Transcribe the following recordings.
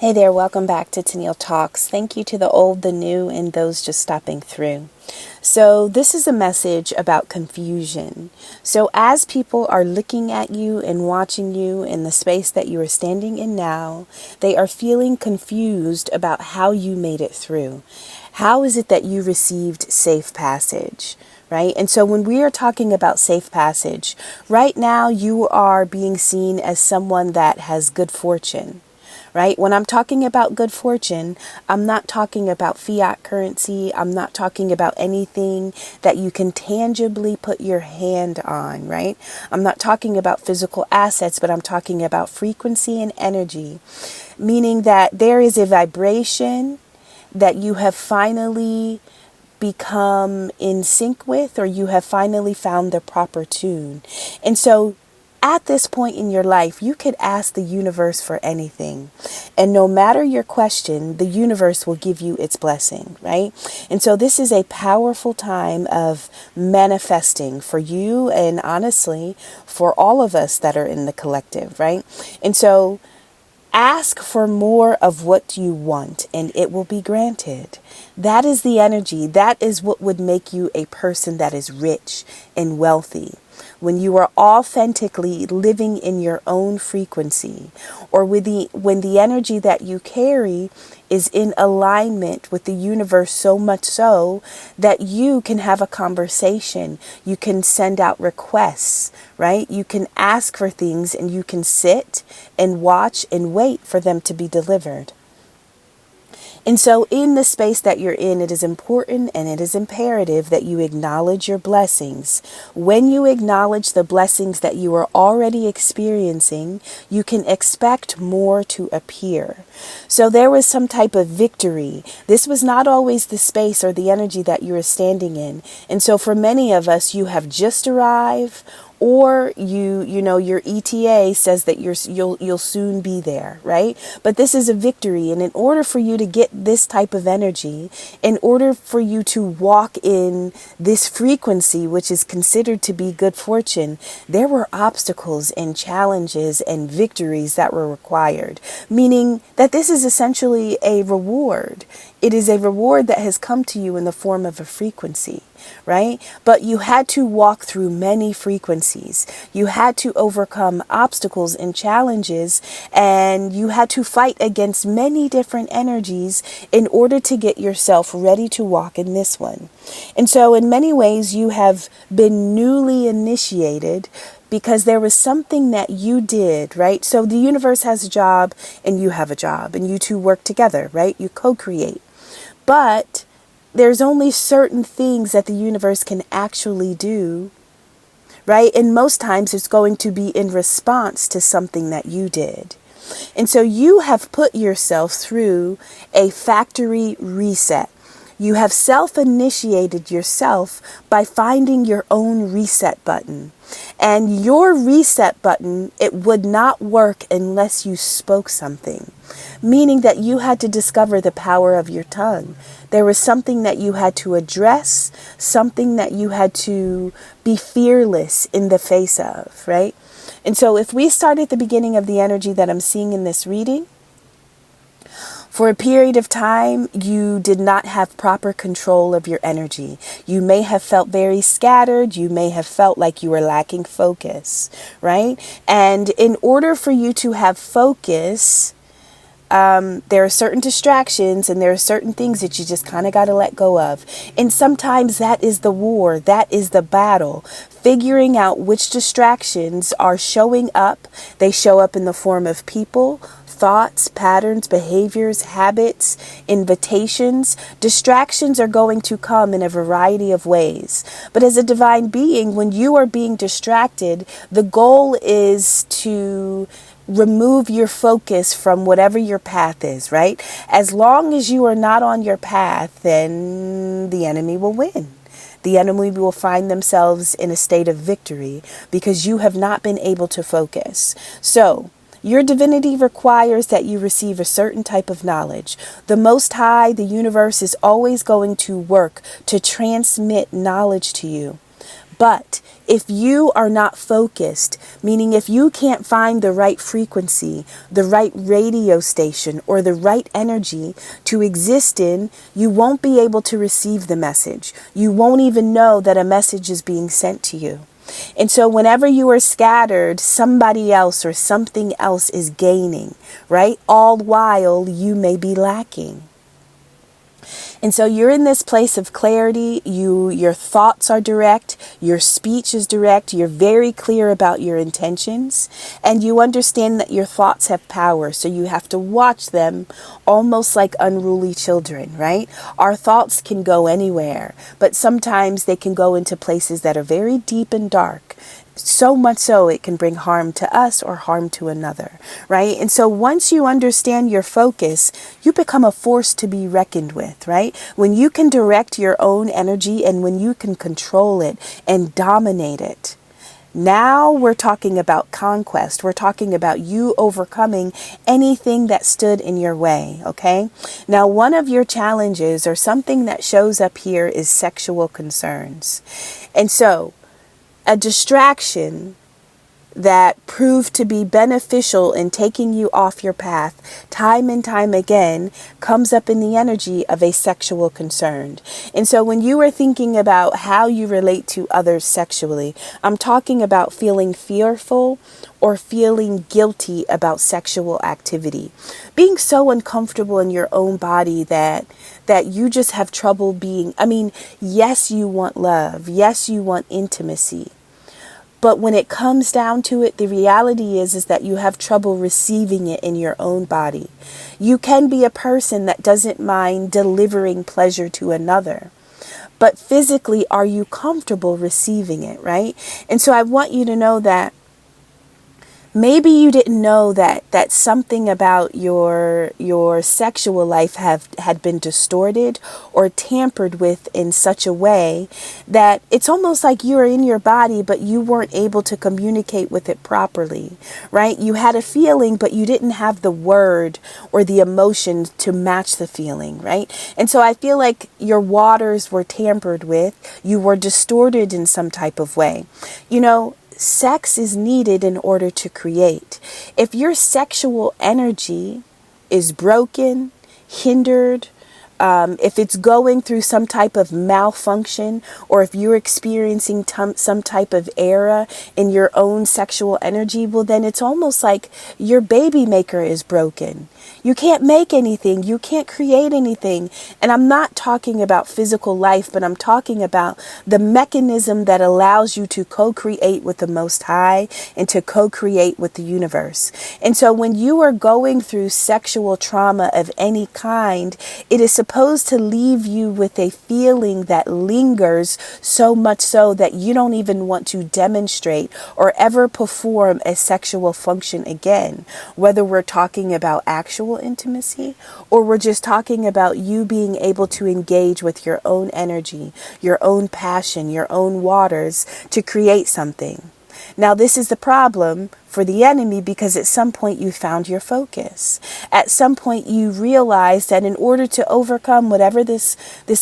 Hey there, welcome back to Tennille Talks. Thank you to the old, the new, and those just stopping through. So this is a message about confusion. So as people are looking at you and watching you in the space that you are standing in now, they are feeling confused about how you made it through. How is it that you received safe passage? Right? And so when we are talking about safe passage, right now you are being seen as someone that has good fortune. Right? When I'm talking about good fortune, I'm not talking about fiat currency. I'm not talking about anything that you can tangibly put your hand on, right? I'm not talking about physical assets, but I'm talking about frequency and energy, meaning that there is a vibration that you have finally become in sync with, or you have finally found the proper tune. And so at this point in your life, you could ask the universe for anything. And no matter your question, the universe will give you its blessing, right? And so this is a powerful time of manifesting for you and honestly for all of us that are in the collective, right? And so ask for more of what you want and it will be granted. That is the energy. That is what would make you a person that is rich and wealthy. When you are authentically living in your own frequency, or when the energy that you carry is in alignment with the universe, so much so that you can have a conversation, you can send out requests, right? You can ask for things and you can sit and watch and wait for them to be delivered. And so in the space that you're in, it is important and it is imperative that you acknowledge your blessings. When you acknowledge the blessings that you are already experiencing, you can expect more to appear. So there was some type of victory. This was not always the space or the energy that you are standing in. And so for many of us, you have just arrived, or your ETA says that you'll soon be there, right? But this is a victory. And in order for you to get this type of energy, in order for you to walk in this frequency, which is considered to be good fortune, there were obstacles and challenges and victories that were required, meaning that this is essentially a reward. It is a reward that has come to you in the form of a frequency, right? But you had to walk through many frequencies. You had to overcome obstacles and challenges, and you had to fight against many different energies in order to get yourself ready to walk in this one. And so in many ways, you have been newly initiated because there was something that you did, right? So the universe has a job and you have a job, and you two work together, right? You co-create. But there's only certain things that the universe can actually do, right? And most times it's going to be in response to something that you did. And so you have put yourself through a factory reset. You have self-initiated yourself by finding your own reset button. And your reset button, it would not work unless you spoke something, meaning that you had to discover the power of your tongue. There was something that you had to address, something that you had to be fearless in the face of, right? And so if we start at the beginning of the energy that I'm seeing in this reading, for a period of time, you did not have proper control of your energy. You may have felt very scattered. You may have felt like you were lacking focus, right? And in order for you to have focus, there are certain distractions and there are certain things that you just kind of got to let go of. And sometimes that is the war. That is the battle. Figuring out which distractions are showing up. They show up in the form of people, thoughts, patterns, behaviors, habits, invitations. Distractions are going to come in a variety of ways. But as a divine being, when you are being distracted, the goal is to remove your focus from whatever your path is, right? As long as you are not on your path, then the enemy will win. The enemy will find themselves in a state of victory because you have not been able to focus. So your divinity requires that you receive a certain type of knowledge. The Most High, the universe, is always going to work to transmit knowledge to you. But if you are not focused, meaning if you can't find the right frequency, the right radio station, or the right energy to exist in, you won't be able to receive the message. You won't even know that a message is being sent to you. And so whenever you are scattered, somebody else or something else is gaining, right? All while you may be lacking. And so you're in this place of clarity. Your thoughts are direct. Your speech is direct. You're very clear about your intentions. And you understand that your thoughts have power. So you have to watch them almost like unruly children, right? Our thoughts can go anywhere, but sometimes they can go into places that are very deep and dark. So much so it can bring harm to us or harm to another, right? And so once you understand your focus, you become a force to be reckoned with, right? When you can direct your own energy and when you can control it and dominate it. Now we're talking about conquest. We're talking about you overcoming anything that stood in your way, okay? Now, one of your challenges or something that shows up here is sexual concerns. And so a distraction that proved to be beneficial in taking you off your path time and time again comes up in the energy of a sexual concern. And so when you are thinking about how you relate to others sexually, I'm talking about feeling fearful or feeling guilty about sexual activity. Being so uncomfortable in your own body that you just have trouble being, yes, you want love. Yes, you want intimacy. But when it comes down to it, the reality is that you have trouble receiving it in your own body. You can be a person that doesn't mind delivering pleasure to another. But physically, are you comfortable receiving it, right? And so I want you to know that maybe you didn't know that something about your sexual life had been distorted or tampered with in such a way that it's almost like you were in your body, but you weren't able to communicate with it properly, right? You had a feeling, but you didn't have the word or the emotion to match the feeling, right? And so I feel like your waters were tampered with. You were distorted in some type of way. Sex is needed in order to create. If your sexual energy is broken, hindered, if it's going through some type of malfunction, or if you're experiencing some type of error in your own sexual energy, well, then it's almost like your baby maker is broken. You can't make anything. You can't create anything. And I'm not talking about physical life, but I'm talking about the mechanism that allows you to co-create with the Most High and to co-create with the universe. And so when you are going through sexual trauma of any kind, it is supposed to leave you with a feeling that lingers, so much so that you don't even want to demonstrate or ever perform a sexual function again, whether we're talking about actual intimacy or we're just talking about you being able to engage with your own energy, your own passion, your own waters to create something. Now, this is the problem for the enemy because at some point you found your focus. At some point you realized that in order to overcome whatever this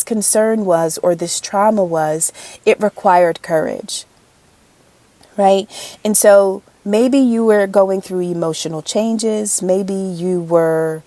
concern was or this trauma was, it required courage, right? And so maybe you were going through emotional changes. Maybe you were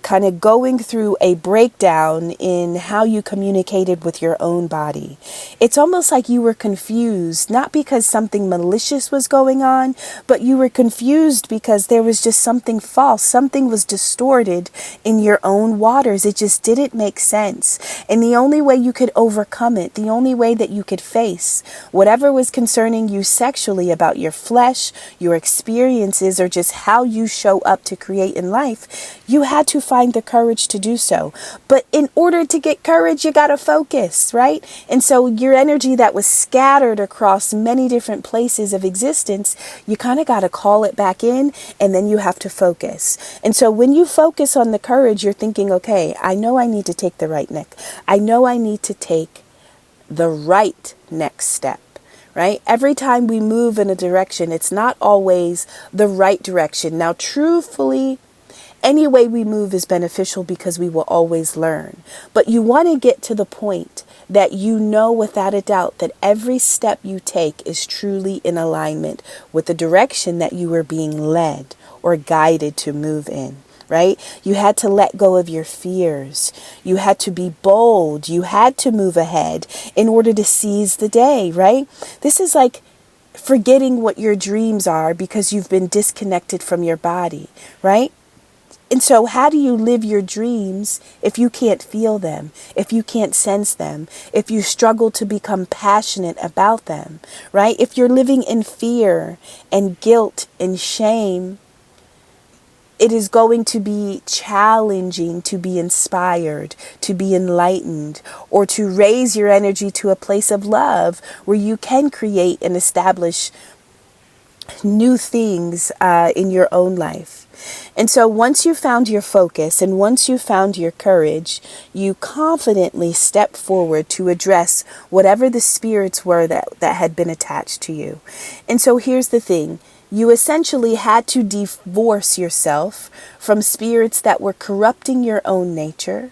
kind of going through a breakdown in how you communicated with your own body. It's almost like you were confused, not because something malicious was going on, but you were confused because there was just something false. Something was distorted in your own waters. It just didn't make sense. And the only way you could overcome it, the only way that you could face whatever was concerning you sexually about your flesh, your experiences, or just how you show up to create in life, you had to find the courage to do so. But in order to get courage, you got to focus, right? And so your energy that was scattered across many different places of existence, you kind of got to call it back in, and then you have to focus. And so when you focus on the courage, you're thinking, okay, I know I need to take the right neck. I know I need to take the right next step. Right? Every time we move in a direction, it's not always the right direction. Now, truthfully, any way we move is beneficial because we will always learn. But you want to get to the point that you know without a doubt that every step you take is truly in alignment with the direction that you were being led or guided to move in. Right? You had to let go of your fears. You had to be bold. You had to move ahead in order to seize the day, right? This is like forgetting what your dreams are because you've been disconnected from your body, right? And so how do you live your dreams if you can't feel them, if you can't sense them, if you struggle to become passionate about them, right? If you're living in fear and guilt and shame, it is going to be challenging to be inspired, to be enlightened, or to raise your energy to a place of love where you can create and establish new things in your own life. And so once you found your focus and once you found your courage, you confidently step forward to address whatever the spirits were that had been attached to you. And so here's the thing. You essentially had to divorce yourself from spirits that were corrupting your own nature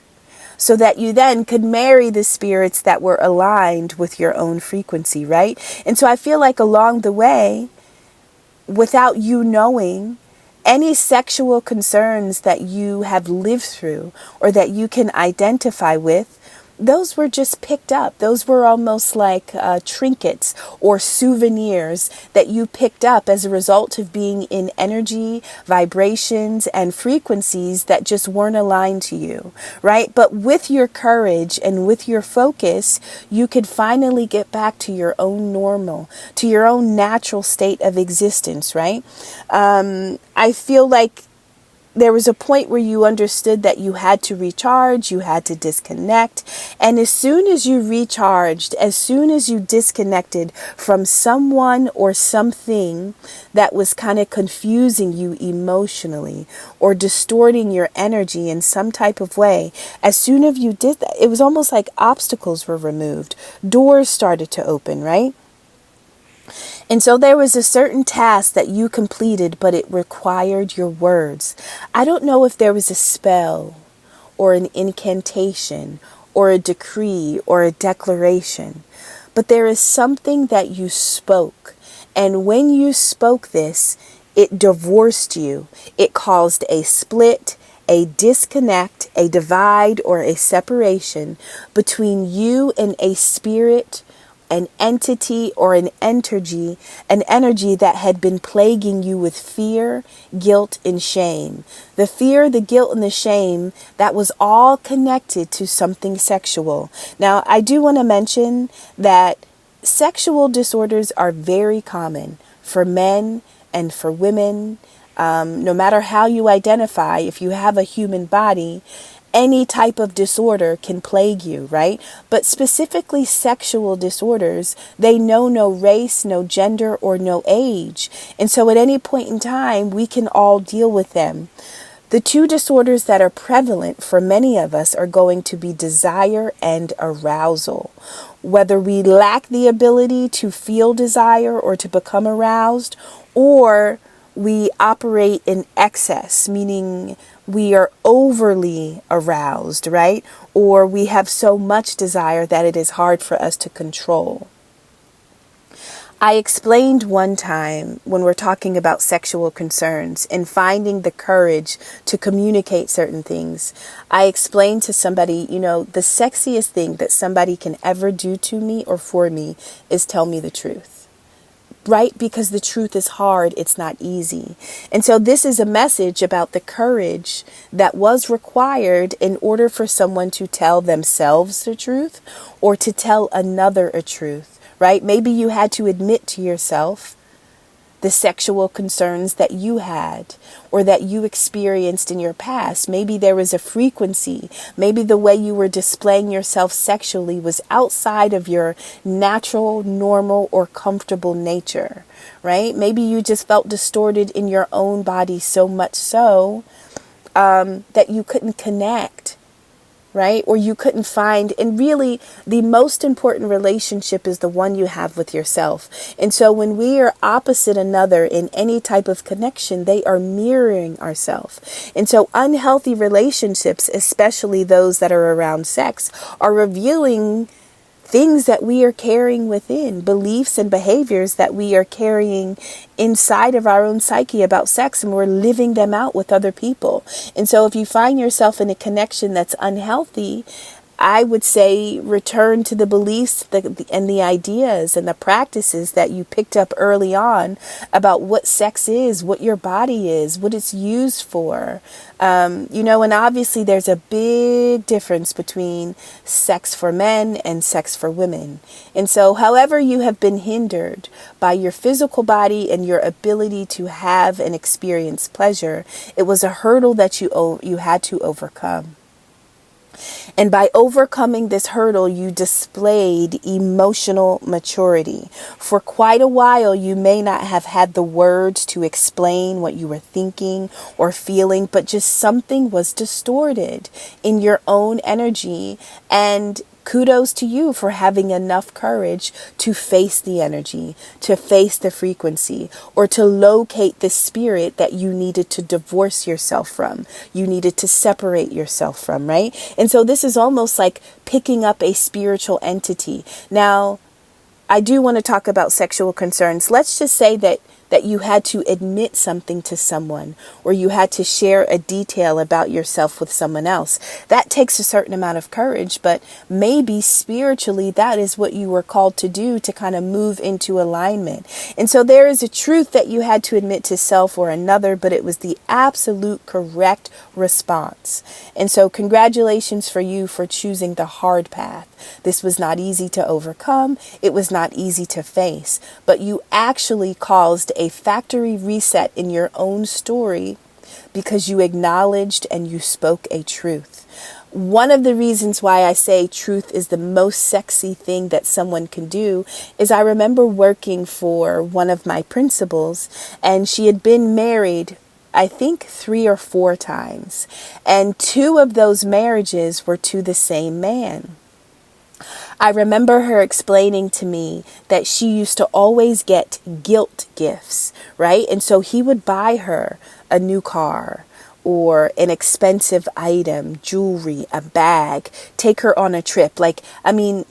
so that you then could marry the spirits that were aligned with your own frequency, right? And so I feel like along the way, without you knowing, any sexual concerns that you have lived through or that you can identify with, those were just picked up. Those were almost like trinkets or souvenirs that you picked up as a result of being in energy, vibrations, and frequencies that just weren't aligned to you, right? But with your courage and with your focus, you could finally get back to your own normal, to your own natural state of existence, right? I feel like there was a point where you understood that you had to recharge, you had to disconnect. And as soon as you recharged, as soon as you disconnected from someone or something that was kind of confusing you emotionally or distorting your energy in some type of way, as soon as you did that, it was almost like obstacles were removed. Doors started to open, right? And so there was a certain task that you completed, but it required your words. I don't know if there was a spell or an incantation or a decree or a declaration, but there is something that you spoke. And when you spoke this, it divorced you. It caused a split, a disconnect, a divide, or a separation between you and a spirit, an entity, or an energy that had been plaguing you with fear, guilt, and shame. The fear, the guilt, and the shame, that was all connected to something sexual. Now, I do want to mention that sexual disorders are very common for men and for women. No matter how you identify, if you have a human body, any type of disorder can plague you, right? But specifically sexual disorders, they know no race, no gender, or no age. And so at any point in time, we can all deal with them. The two disorders that are prevalent for many of us are going to be desire and arousal. Whether we lack the ability to feel desire or to become aroused, or we operate in excess, meaning we are overly aroused, right? Or we have so much desire that it is hard for us to control. I explained one time when we're talking about sexual concerns and finding the courage to communicate certain things. I explained to somebody, the sexiest thing that somebody can ever do to me or for me is tell me the truth. Right? Because the truth is hard. It's not easy. And so this is a message about the courage that was required in order for someone to tell themselves the truth or to tell another a truth, right? Maybe you had to admit to yourself the sexual concerns that you had or that you experienced in your past. Maybe there was a frequency. Maybe the way you were displaying yourself sexually was outside of your natural, normal, or comfortable nature, right? Maybe you just felt distorted in your own body so much so that you couldn't connect, right? Or you couldn't find, and really the most important relationship is the one you have with yourself. And so when we are opposite another in any type of connection, they are mirroring ourselves. And so unhealthy relationships, especially those that are around sex, are revealing things that we are carrying within, beliefs and behaviors that we are carrying inside of our own psyche about sex, and we're living them out with other people. And so if you find yourself in a connection that's unhealthy, I would say return to the beliefs and the ideas and the practices that you picked up early on about what sex is, what your body is, what it's used for. And obviously there's a big difference between sex for men and sex for women. And so however you have been hindered by your physical body and your ability to have and experience pleasure, it was a hurdle that you had to overcome. And by overcoming this hurdle, you displayed emotional maturity. For quite a while, you may not have had the words to explain what you were thinking or feeling, but just something was distorted in your own energy. And kudos to you for having enough courage to face the energy, to face the frequency, or to locate the spirit that you needed to divorce yourself from, you needed to separate yourself from, right? And so this is almost like picking up a spiritual entity. Now, I do want to talk about sexual concerns. Let's just say that you had to admit something to someone, or you had to share a detail about yourself with someone else. That takes a certain amount of courage, but maybe spiritually that is what you were called to do, to kind of move into alignment. And so there is a truth that you had to admit to self or another, but it was the absolute correct response. And so congratulations for you for choosing the hard path. This was not easy to overcome. It was not easy to face, but you actually caused a factory reset in your own story because you acknowledged and you spoke a truth. One of the reasons why I say truth is the most sexy thing that someone can do is I remember working for one of my principals, and she had been married I think 3 or 4 times, and 2 of those marriages were to the same man. I remember her explaining to me that she used to always get guilt gifts, right? And so he would buy her a new car or an expensive item, jewelry, a bag, take her on a trip.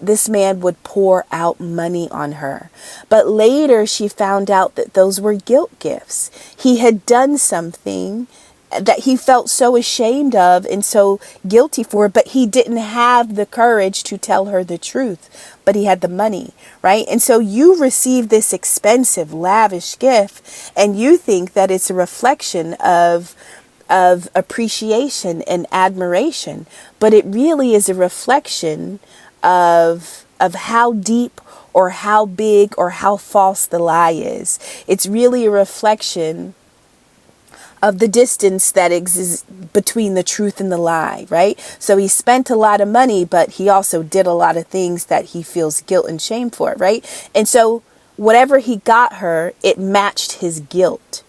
This man would pour out money on her. But later she found out that those were guilt gifts. He had done something that he felt so ashamed of and so guilty for, but he didn't have the courage to tell her the truth, but he had the money, right? And so you receive this expensive, lavish gift, and you think that it's a reflection of appreciation and admiration, but it really is a reflection of how deep or how big or how false the lie is. It's really a reflection of the distance that exists between the truth and the lie, right? So he spent a lot of money, but he also did a lot of things that he feels guilt and shame for, right? And so whatever he got her, it matched his guilt.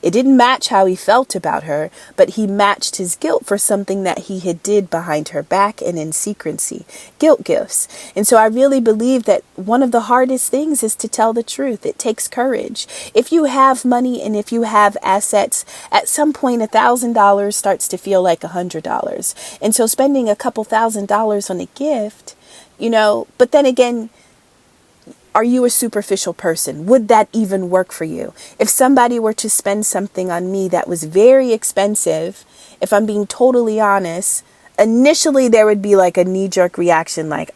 It didn't match how he felt about her, but he matched his guilt for something that he had did behind her back and in secrecy. Guilt gifts. And so I really believe that one of the hardest things is to tell the truth. It takes courage. If you have money and if you have assets, at some point $1,000 starts to feel like $100. And so spending a couple $1,000s on a gift, but then again, are you a superficial person? Would that even work for you? If somebody were to spend something on me that was very expensive, if I'm being totally honest, initially there would be like a knee-jerk reaction like,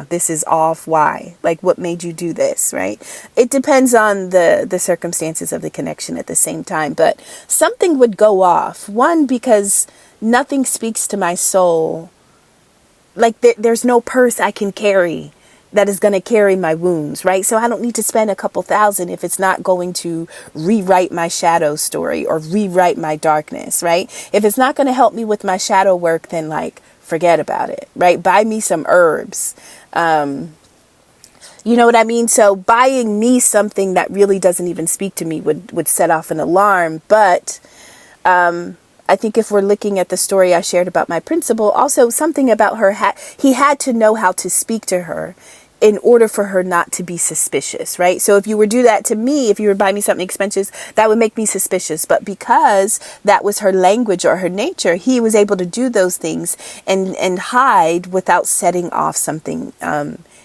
this is off. Why? Like, what made you do this, right? It depends on the circumstances of the connection at the same time, but something would go off. One, because nothing speaks to my soul. Like there's no purse I can carry that is going to carry my wounds, right? So I don't need to spend a couple $1,000 if it's not going to rewrite my shadow story or rewrite my darkness, right? If it's not going to help me with my shadow work, then forget about it, right? Buy me some herbs. You know what I mean? So buying me something that really doesn't even speak to me would set off an alarm. But I think if we're looking at the story I shared about my principal, also something about her, he had to know how to speak to her in order for her not to be suspicious, right? So if you were to do that to me, if you were buying me something expensive, that would make me suspicious. But because that was her language or her nature, he was able to do those things and hide without setting off something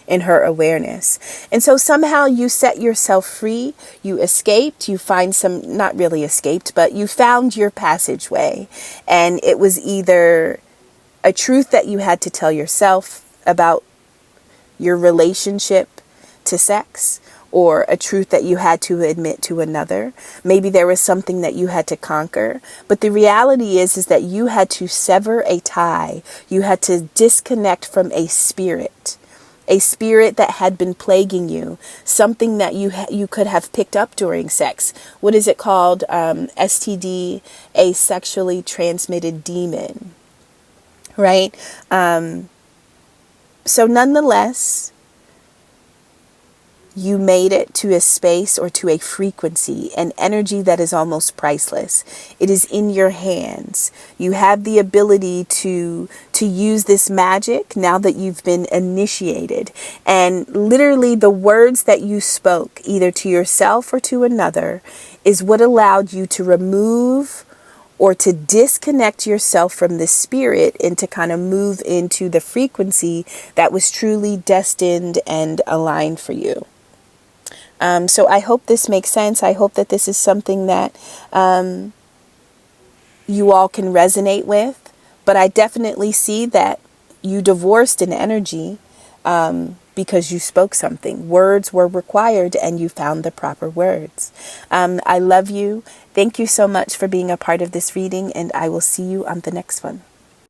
in her awareness. And so somehow you set yourself free, you escaped, you find some, not really escaped, but you found your passageway. And it was either a truth that you had to tell yourself about your relationship to sex, or a truth that you had to admit to another. Maybe there was something that you had to conquer. But the reality is that you had to sever a tie. You had to disconnect from a spirit that had been plaguing you, something that you could have picked up during sex. What is it called? STD, a sexually transmitted demon, right? So nonetheless, you made it to a space or to a frequency, an energy that is almost priceless. It is in your hands. You have the ability to use this magic now that you've been initiated. And literally the words that you spoke, either to yourself or to another, is what allowed you to remove or to disconnect yourself from the spirit and to kind of move into the frequency that was truly destined and aligned for you. So I hope this makes sense. I hope that this is something that you all can resonate with. But I definitely see that you divorced an energy because you spoke something. Words were required and you found the proper words. I love you. Thank you so much for being a part of this reading, and I will see you on the next one.